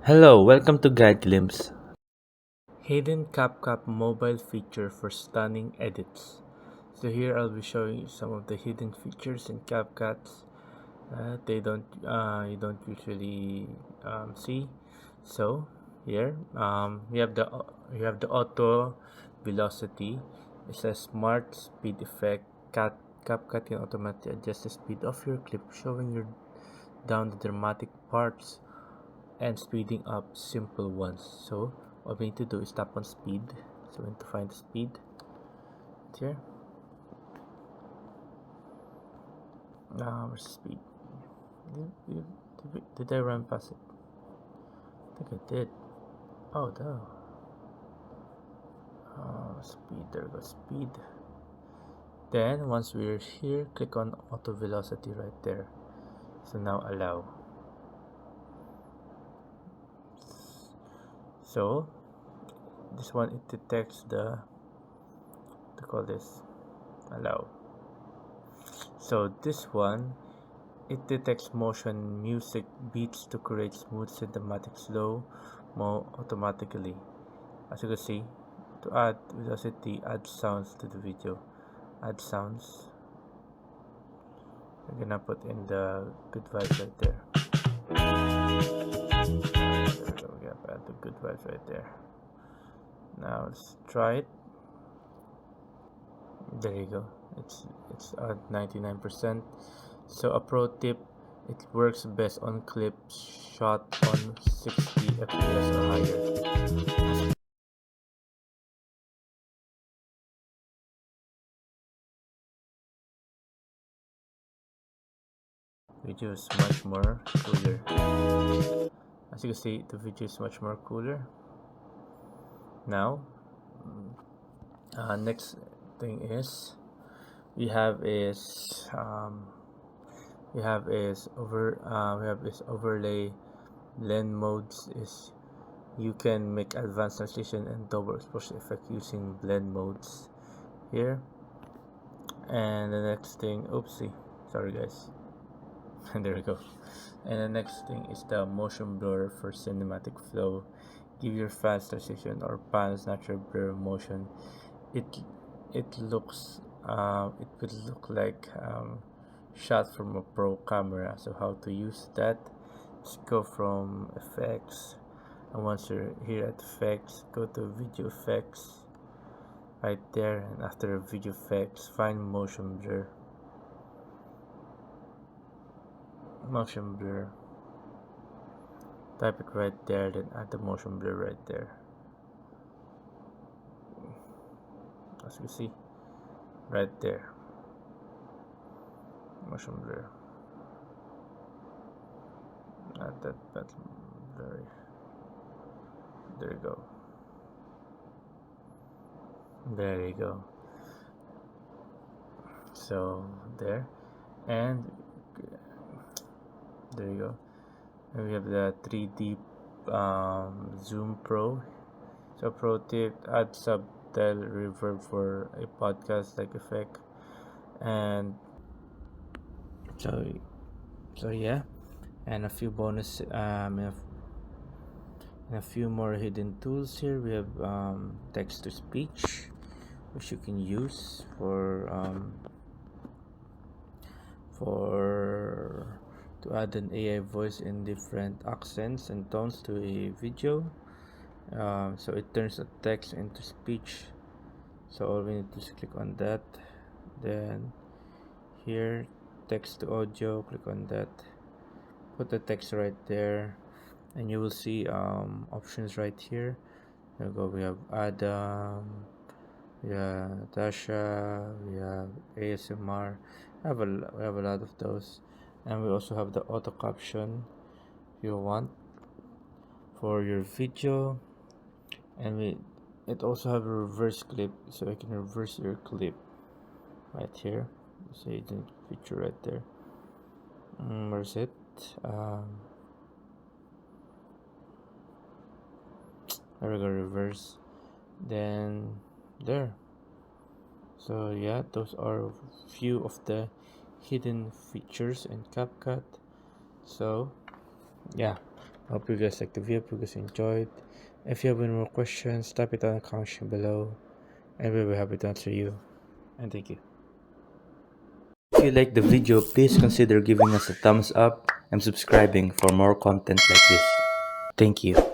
Hello, welcome to Guide Glimpse. Hidden CapCut mobile feature for stunning edits. So here I'll be showing you some of the hidden features in CapCut they don't you don't usually see. So here you have the auto velocity. It's a smart speed effect. CapCut can automatically adjust the speed of your clip, showing you down the dramatic parts and speeding up simple ones. So what we need to do is tap on speed. So we need to find the speed here. Where's speed? Did I run past it? I think I did. Oh no. Speed, there goes speed. Then once we're here, click on auto velocity right there. So now allow. So this one, it detects the, to call this, allow. So this one, it detects motion, music, beats to create smooth cinematic slow-mo automatically. As you can see, to add velocity, add sounds to the video. Add sounds. I'm gonna put in the good vibes right there. There we go. We got add the good vibes right there. Now let's try it. There you go. It's at 99%. So a pro tip, it works best on clips shot on 60 fps or higher. Video is much more cooler. As you can see, the video is much more cooler. Now, next thing is we have is we have is overlay blend modes. Is you can make advanced transition and double exposure effect using blend modes here. And the next thing, oopsie, sorry guys. And there we go. And the next thing is the motion blur for cinematic flow. Give your fast transition or pans natural blur motion. It looks it would look like shot from a pro camera. So how to use that? Just go from effects, and once you're here at effects, go to video effects right there, and after video effects, find motion blur. Motion blur. Type it right there, then add the motion blur right there. As you see, right there, motion blur. Not that blurry. There you go. There you go. So there, and there you go. And we have the 3D Zoom Pro. So pro tip: add subtle reverb for a podcast like effect, and so yeah, and a few bonus and a few more hidden tools here. We have text to speech, which you can use for to add an AI voice in different accents and tones to a video. So it turns a text into speech. So all we need to is click on that. Then here, text to audio, click on that. Put the text right there, and you will see options right here. There we go. We have Adam, we have Tasha, we have ASMR. We have a lot of those, and we also have the auto caption if you want for your video, and it also have a reverse clip, so you can reverse your clip right here. So you can feature right there. Where's it? There we go, reverse. Then there. So yeah, those are a few of the hidden features in CapCut. So yeah, Hope you guys liked the video, hope you guys enjoyed. If you have any more questions, type it down in the comment section below, and we'll be happy to answer you. And thank you. If you like the video, please consider giving us a thumbs up and subscribing for more content like this. Thank you.